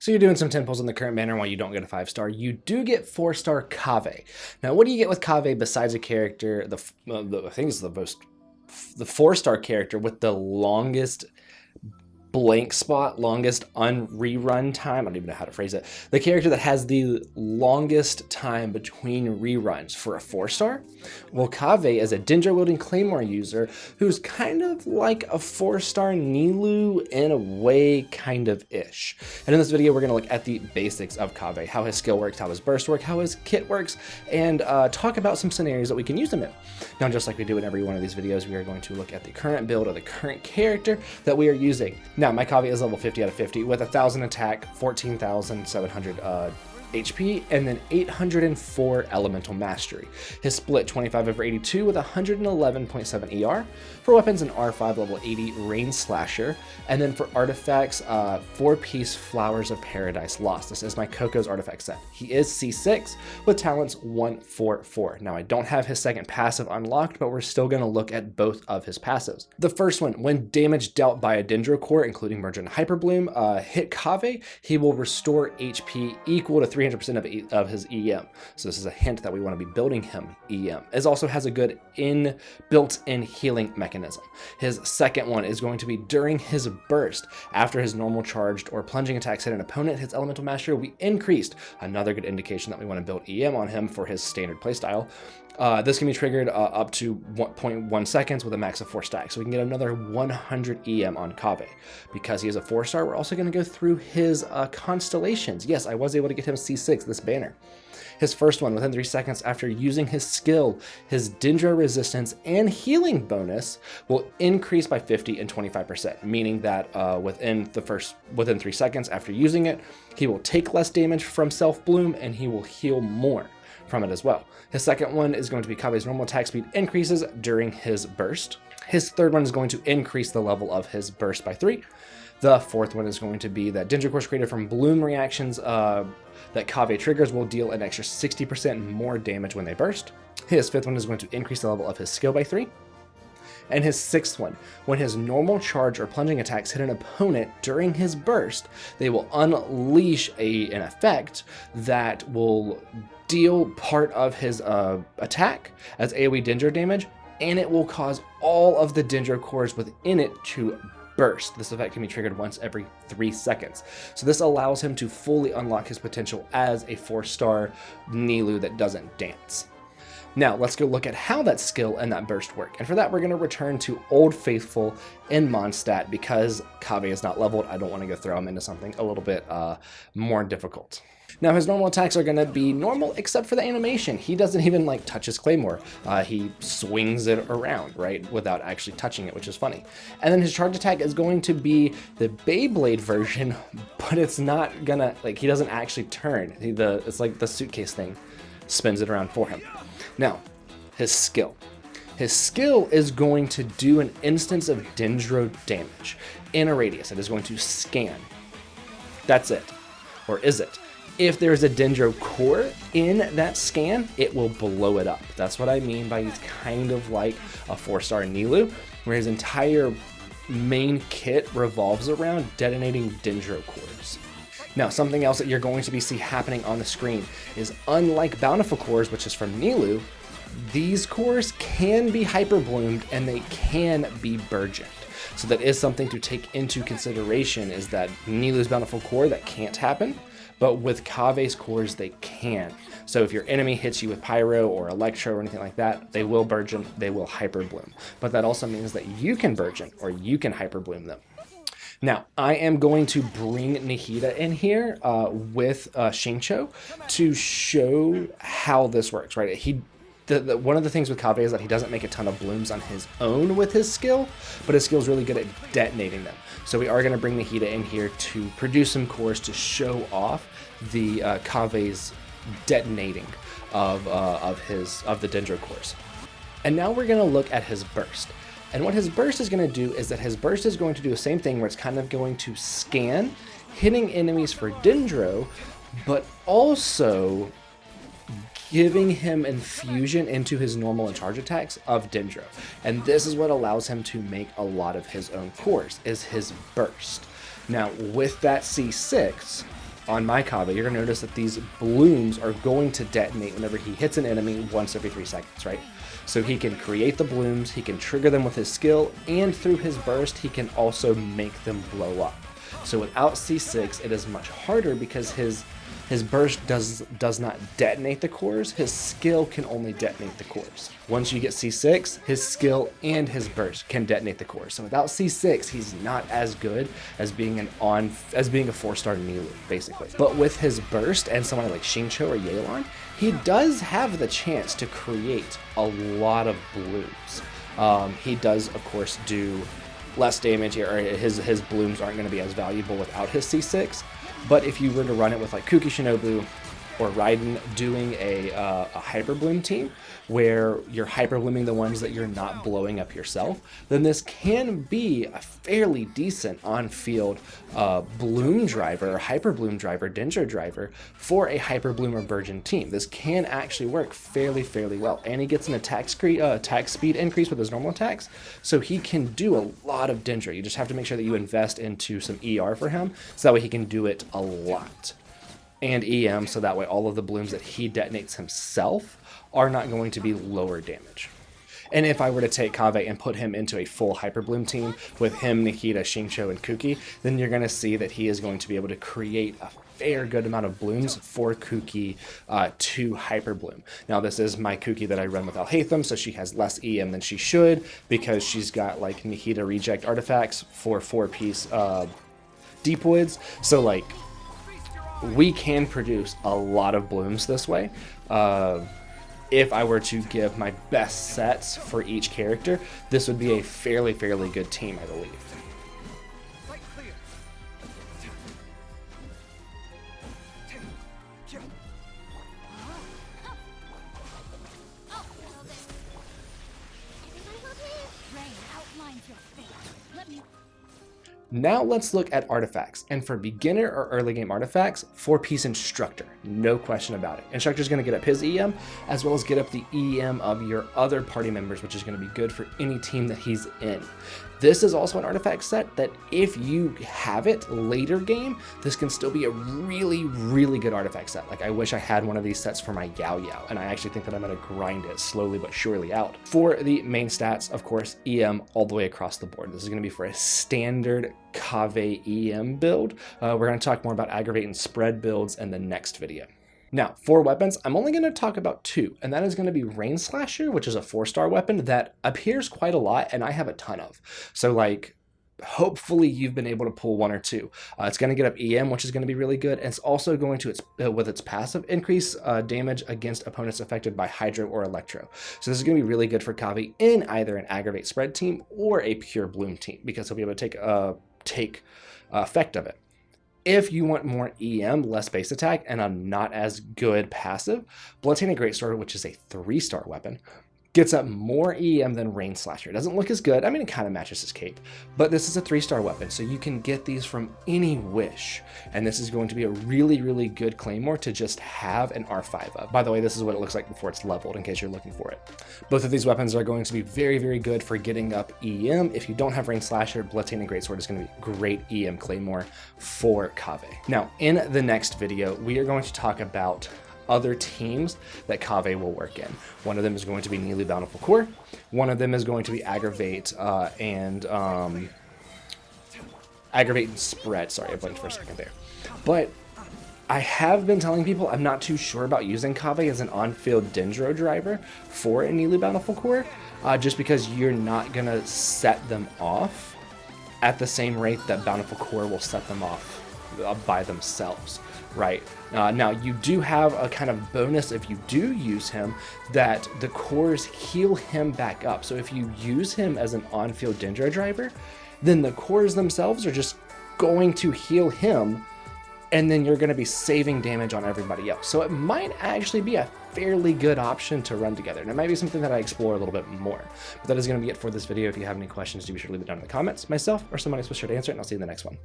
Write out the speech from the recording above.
So you're doing some 10 pulls in the current banner while you don't get a 5-star. You do get 4-star Kaveh. Now, what do you get with Kaveh besides a character? I think it's the 4-star character with the longest blank spot, longest unrerun time. I don't even know how to phrase it. The character that has the longest time between reruns for a 4-star. Well, Kaveh is a Dendro wielding Claymore user who's kind of like a 4-star Nilou in a way, kind of ish. And in this video, we're going to look at the basics of Kaveh, how his skill works, how his burst works, how his kit works, and talk about some scenarios that we can use him in. Now, just like we do in every one of these videos, we are going to look at the current build or the current character that we are using. Now, my Kaveh is level 50 out of 50 with 1,000 attack, 14,700 HP, and then 804 elemental mastery. His split 25/82 with 111.7 ER. For weapons, an R5 level 80 rain slasher, and then for artifacts, 4-piece Flowers of Paradise Lost. This is my Coco's artifact set. He is C6 with talents 144. Now, I don't have his second passive unlocked, but we're still going to look at both of his passives. The first one, when damage dealt by a Dendro core, including Merge and Hyperbloom, hit Kaveh, he will restore HP equal to 300% of his EM. So this is a hint that we want to be building him EM. It also has a good built-in healing mechanism. His second one is going to be during his burst. After his normal charged or plunging attacks hit an opponent, his elemental mastery will be increased. Another good indication that we want to build EM on him for his standard playstyle. This can be triggered up to 1.1 seconds with a max of 4 stacks. So we can get another 100 EM on Kaveh. Because he is a 4-star, we're also going to go through his constellations. Yes, I was able to get him C6, this banner. His first one, within 3 seconds after using his skill, his Dendro resistance and healing bonus will increase by 50 and 25%, meaning that within 3 seconds after using it, he will take less damage from self-bloom and he will heal more from it as well. His second one is going to be Kaveh's normal attack speed increases during his burst. His third one is going to increase the level of his burst by 3. The fourth one is going to be that Dendro cores created from bloom reactions that Kaveh triggers will deal an extra 60% more damage when they burst. His fifth one is going to increase the level of his skill by 3. And his sixth one, when his normal charge or plunging attacks hit an opponent during his burst, they will unleash an effect that will deal part of his attack as AoE Dendro damage, and it will cause all of the Dendro cores within it to burst. This effect can be triggered once every 3 seconds. So this allows him to fully unlock his potential as a 4-star Nilou that doesn't dance. Now, let's go look at how that skill and that burst work. And for that, we're going to return to Old Faithful in Mondstadt because Kaveh is not leveled. I don't want to go throw him into something a little bit more difficult. Now, his normal attacks are going to be normal except for the animation. He doesn't even like touch his claymore. He swings it around, right, without actually touching it, which is funny. And then his charge attack is going to be the Beyblade version, but it's not gonna, like, he doesn't actually turn. It's like the suitcase thing spins it around for him. Now, his skill. His skill is going to do an instance of Dendro damage in a radius. It is going to scan. That's it. Or is it? If there's a Dendro core in that scan, it will blow it up. That's what I mean by he's kind of like a 4-star Nilou, where his entire main kit revolves around detonating Dendro cores. Now, something else that you're going to see happening on the screen is, unlike Bountiful cores, which is from Nilou, these cores can be hyperbloomed and they can be burgeoned. So that is something to take into consideration, is that Nilou's Bountiful core, that can't happen, but with Kaveh's cores, they can. So if your enemy hits you with Pyro or Electro or anything like that, they will burgeon, they will hyperbloom. But that also means that you can burgeon or you can hyperbloom them. Now, I am going to bring Nahida in here with Xingqiu to show how this works, right? One of the things with Kaveh is that he doesn't make a ton of blooms on his own with his skill, but his skill is really good at detonating them. So we are going to bring Nahida in here to produce some cores to show off the Kaveh's detonating of the Dendro cores. And now we're going to look at his burst. And what his burst is going to do is that his burst is going to do the same thing, where it's kind of going to scan, hitting enemies for Dendro, but also giving him infusion into his normal and charge attacks of Dendro. And this is what allows him to make a lot of his own cores, is his burst. Now, with that C6, on my Kaveh, you're gonna notice that these blooms are going to detonate whenever he hits an enemy once every 3 seconds, right? So he can create the blooms, he can trigger them with his skill, and through his burst, he can also make them blow up. So without C6, it is much harder because his burst does not detonate the cores, his skill can only detonate the cores. Once you get C6, his skill and his burst can detonate the cores. So without C6, he's not as good as being a 4-star Nilu, basically. But with his burst and someone like Xingqiu or Yelan, he does have the chance to create a lot of blooms. He does, of course, do less damage here, or his blooms aren't going to be as valuable without his C6. But if you were to run it with like Kuki Shinobu or Raiden doing a hyper bloom team where you're hyper blooming the ones that you're not blowing up yourself, then this can be a fairly decent on-field bloom driver, hyper bloom driver, Dendro driver for a hyper bloom or Virgin team. This can actually work fairly well, and he gets an attack speed increase with his normal attacks, so he can do a lot of Dendro. You just have to make sure that you invest into some ER for him, so that way he can do it a lot. And EM, so that way all of the blooms that he detonates himself are not going to be lower damage. And if I were to take Kaveh and put him into a full Hyper Bloom team with him, Nikita, Xingqiu, and Kuki, then you're going to see that he is going to be able to create a fair good amount of blooms for Kuki to Hyper Bloom. Now this is my Kuki that I run with Alhaitham, so she has less EM than she should because she's got like Nikita reject artifacts for 4-piece Deep Woods. So like, we can produce a lot of blooms this way. If I were to give my best sets for each character, this would be a fairly good team, I believe. Now let's look at artifacts, and for beginner or early game artifacts, 4-piece Instructor, no question about it. Instructor's going to get up his EM, as well as get up the EM of your other party members, which is going to be good for any team that he's in. This is also an artifact set that if you have it later game, this can still be a really good artifact set. Like I wish I had one of these sets for my Yao Yao, and I actually think that I'm going to grind it slowly but surely out. For the main stats, of course, EM all the way across the board. This is going to be for a standard Kaveh EM build. We're going to talk more about aggravate and spread builds in the next video. Now, for weapons, I'm only going to talk about 2, and that is going to be Rain Slasher, which is a 4-star weapon that appears quite a lot, and I have a ton of. So, like, hopefully you've been able to pull 1 or 2. It's going to get up EM, which is going to be really good, and it's also going to, with its passive, increase damage against opponents affected by Hydro or Electro. So this is going to be really good for Kaveh in either an aggravate spread team or a pure bloom team, because he'll be able to take effect of it. If you want more EM, less base attack, and a not as good passive, Bloodtainted Greatsword, which is a 3-star weapon, gets up more EM than Rain Slasher. It doesn't look as good. I mean, it kind of matches his cape, but this is a 3-star weapon, so you can get these from any wish, and this is going to be a really good claymore to just have an R5 of. By the way, this is what it looks like before it's leveled, in case you're looking for it. Both of these weapons are going to be very good for getting up EM. If you don't have Rain Slasher, Bloodtainted Greatsword is going to be great EM claymore for Kaveh. Now, in the next video, we are going to talk about other teams that Kaveh will work in. One of them is going to be Nilu Bountiful Core. One of them is going to be Aggravate and Spread. Sorry, I blinked for a second there. But I have been telling people I'm not too sure about using Kaveh as an on-field Dendro driver for a Nilu Bountiful Core, just because you're not gonna set them off at the same rate that Bountiful Core will set them off by themselves. Right, now you do have a kind of bonus if you do use him, that the cores heal him back up. So if you use him as an on-field Dendro driver, then the cores themselves are just going to heal him, and then you're going to be saving damage on everybody else. So it might actually be a fairly good option to run together, and it might be something that I explore a little bit more. But that is going to be it for this video. If you have any questions, do be sure to leave it down in the comments. Myself or somebody else will be sure to answer it, and I'll see you in the next one.